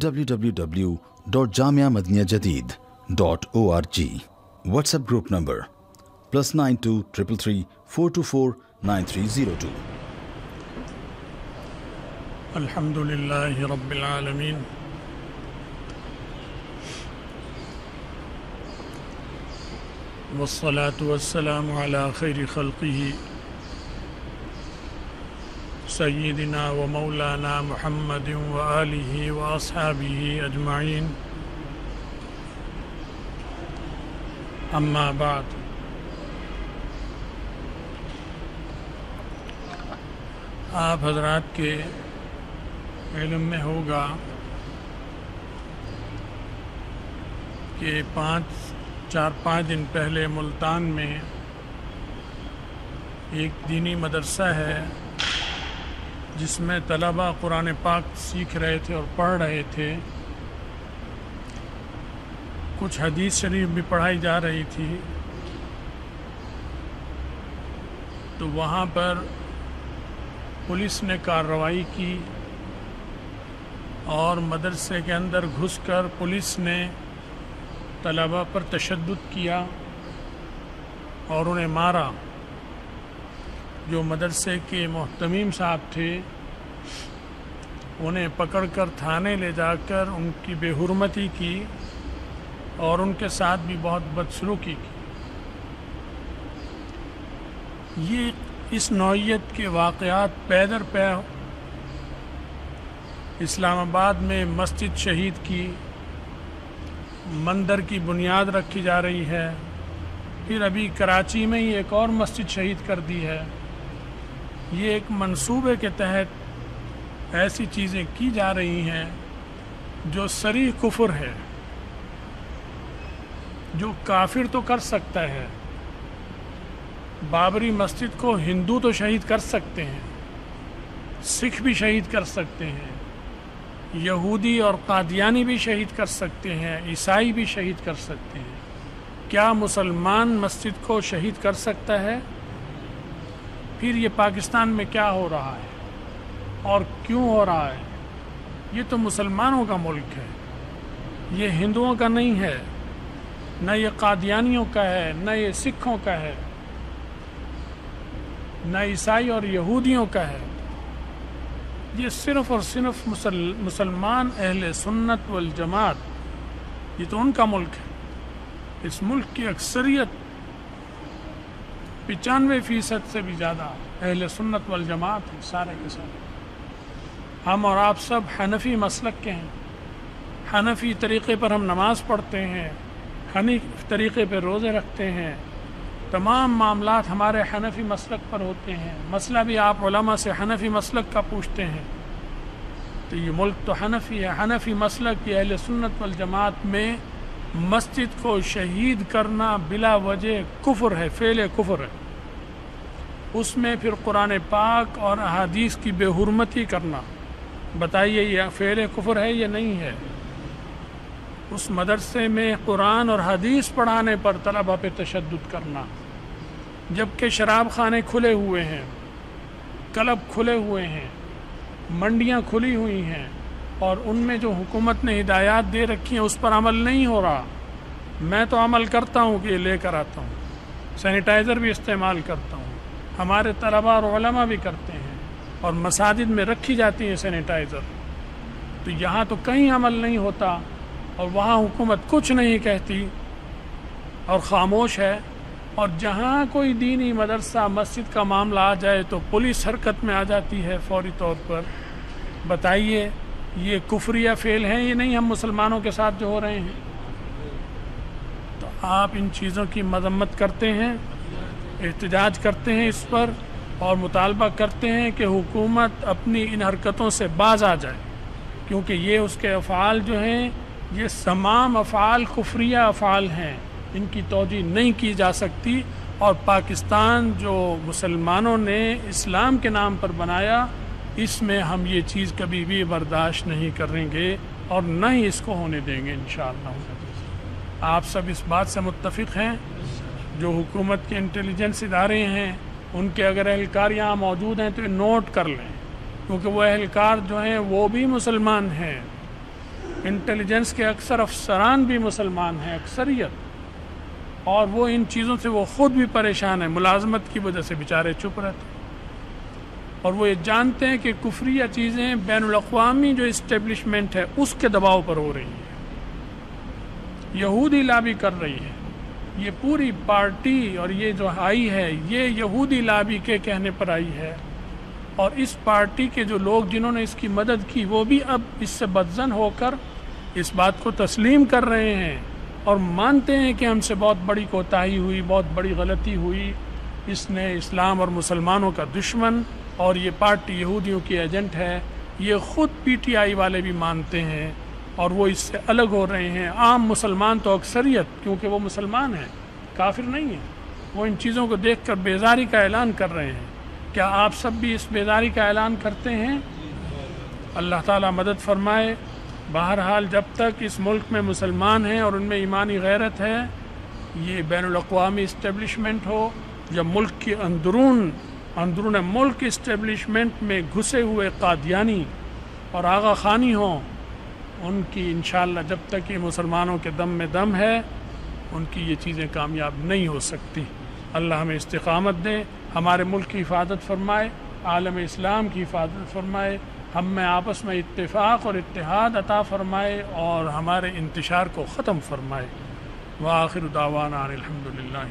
www.jamiamadiniyajadid.org. WhatsApp group number +92 333 424 9302. الحمدللہ رب العالمین والصلاة والسلام على خیر خلقہ سیدنا و مولانا محمد وآلہ واصحابہ اجمعین، اما بعد۔ آپ حضرات کے علم میں ہوگا کہ 4-5 دن پہلے ملتان میں ایک دینی مدرسہ ہے جس میں طلباء قرآن پاک سیکھ رہے تھے اور پڑھ رہے تھے۔ کچھ حدیث شریف بھی پڑھائی جا رہی تھی، تو وہاں پر پولیس نے کارروائی کی اور مدرسے کے اندر گھس کر پولیس نے طلباء پر تشدد کیا اور انہیں مارا۔ جو مدرسے کے محتمیم صاحب تھے انہیں پکڑ کر تھانے لے جا کر ان کی بے حرمتی کی اور ان کے ساتھ بھی بہت بدسلوکی کی۔ یہ اس نوعیت کے واقعات پے در پے اسلام آباد میں مسجد شہید کی مندر کی بنیاد رکھی جا رہی ہے، پھر ابھی کراچی میں ہی ایک اور مسجد شہید کر دی ہے۔ یہ ایک منصوبے کے تحت ایسی چیزیں کی جا رہی ہیں جو صریح کفر ہے، جو کافر تو کر سکتا ہے۔ بابری مسجد کو ہندو تو شہید کر سکتے ہیں، سکھ بھی شہید کر سکتے ہیں، یہودی اور قادیانی بھی شہید کر سکتے ہیں، عیسائی بھی شہید کر سکتے ہیں۔ کیا مسلمان مسجد کو شہید کر سکتا ہے؟ پھر یہ پاکستان میں کیا ہو رہا ہے اور کیوں ہو رہا ہے؟ یہ تو مسلمانوں کا ملک ہے، یہ ہندوؤں کا نہیں ہے، نہ یہ قادیانیوں کا ہے، نہ یہ سکھوں کا ہے، نہ عیسائی اور یہودیوں کا ہے۔ یہ صرف اور صرف مسلمان اہل سنت والجماعت، یہ تو ان کا ملک ہے۔ اس ملک کی اکثریت 95% سے بھی زیادہ اہل سنت والجماعت ہیں، سارے کے سارے۔ ہم اور آپ سب حنفی مسلک کے ہیں، حنفی طریقے پر ہم نماز پڑھتے ہیں، حنفی طریقے پہ روزے رکھتے ہیں، تمام معاملات ہمارے حنفی مسلک پر ہوتے ہیں۔ مسئلہ بھی آپ علماء سے حنفی مسلک کا پوچھتے ہیں، تو یہ ملک تو حنفی ہے۔ حنفی مسلک کی اہل سنت والجماعت میں مسجد کو شہید کرنا بلا وجہ کفر ہے، فعل کفر ہے۔ اس میں پھر قرآن پاک اور احادیث کی بے حرمتی کرنا، بتائیے یہ فعل کفر ہے یا نہیں ہے؟ اس مدرسے میں قرآن اور حدیث پڑھانے پر طلباء پہ تشدد کرنا، جبکہ شراب خانے کھلے ہوئے ہیں، کلب کھلے ہوئے ہیں، منڈیاں کھلی ہوئی ہیں، اور ان میں جو حکومت نے ہدایات دے رکھی ہیں اس پر عمل نہیں ہو رہا۔ میں تو عمل کرتا ہوں کہ یہ لے کر آتا ہوں، سینیٹائزر بھی استعمال کرتا ہوں، ہمارے طلباء اور علماء بھی کرتے ہیں، اور مساجد میں رکھی جاتی ہیں سینیٹائزر۔ تو یہاں تو کہیں عمل نہیں ہوتا اور وہاں حکومت کچھ نہیں کہتی اور خاموش ہے، اور جہاں کوئی دینی مدرسہ مسجد کا معاملہ آ جائے تو پولیس حرکت میں آ جاتی ہے فوری طور پر۔ بتائیے یہ کفریہ فعل ہیں یہ نہیں ہم مسلمانوں کے ساتھ جو ہو رہے ہیں؟ تو آپ ان چیزوں کی مذمت کرتے ہیں، احتجاج کرتے ہیں اس پر، اور مطالبہ کرتے ہیں کہ حکومت اپنی ان حرکتوں سے باز آ جائے، کیونکہ یہ اس کے افعال جو ہیں یہ تمام افعال کفریہ افعال ہیں، ان کی توجیہ نہیں کی جا سکتی، اور پاکستان جو مسلمانوں نے اسلام کے نام پر بنایا اس میں ہم یہ چیز کبھی بھی برداشت نہیں کریں گے اور نہ ہی اس کو ہونے دیں گے انشاءاللہ۔ آپ سب اس بات سے متفق ہیں؟ جو حکومت کے انٹیلیجنس ادارے ہیں ان کے اگر اہلکار یہاں موجود ہیں تو نوٹ کر لیں، کیونکہ وہ اہلکار جو ہیں وہ بھی مسلمان ہیں، انٹیلیجنس کے اکثر افسران بھی مسلمان ہیں، اکثریت، اور وہ ان چیزوں سے وہ خود بھی پریشان ہیں، ملازمت کی وجہ سے بیچارے چپ رہتے ہیں، اور وہ یہ جانتے ہیں کہ کفریہ چیزیں بین الاقوامی جو اسٹیبلشمنٹ ہے اس کے دباؤ پر ہو رہی ہیں، یہودی لابی کر رہی ہے، یہ پوری پارٹی اور یہ جو آئی ہے یہ یہودی لابی کے کہنے پر آئی ہے، اور اس پارٹی کے جو لوگ جنہوں نے اس کی مدد کی وہ بھی اب اس سے بدظن ہو کر اس بات کو تسلیم کر رہے ہیں اور مانتے ہیں کہ ہم سے بہت بڑی کوتاہی ہوئی، بہت بڑی غلطی ہوئی، اس نے اسلام اور مسلمانوں کا دشمن اور یہ پارٹی یہودیوں کی ایجنٹ ہے، یہ خود پی ٹی آئی والے بھی مانتے ہیں اور وہ اس سے الگ ہو رہے ہیں۔ عام مسلمان تو اکثریت، کیونکہ وہ مسلمان ہیں، کافر نہیں ہیں، وہ ان چیزوں کو دیکھ کر بیزاری کا اعلان کر رہے ہیں۔ کیا آپ سب بھی اس بیداری کا اعلان کرتے ہیں؟ اللہ تعالیٰ مدد فرمائے۔ بہرحال جب تک اس ملک میں مسلمان ہیں اور ان میں ایمانی غیرت ہے، یہ بین الاقوامی اسٹیبلشمنٹ ہو، جب ملک کی اندرون ملک اسٹیبلشمنٹ میں گھسے ہوئے قادیانی اور آغا خانی ہوں، ان کی انشاءاللہ جب تک یہ مسلمانوں کے دم میں دم ہے ان کی یہ چیزیں کامیاب نہیں ہو سکتی۔ اللہ ہمیں استقامت دے، ہمارے ملک کی حفاظت فرمائے، عالم اسلام کی حفاظت فرمائے، ہم میں آپس میں اتفاق اور اتحاد عطا فرمائے اور ہمارے انتشار کو ختم فرمائے۔ وآخر دعوانا الحمدللہ۔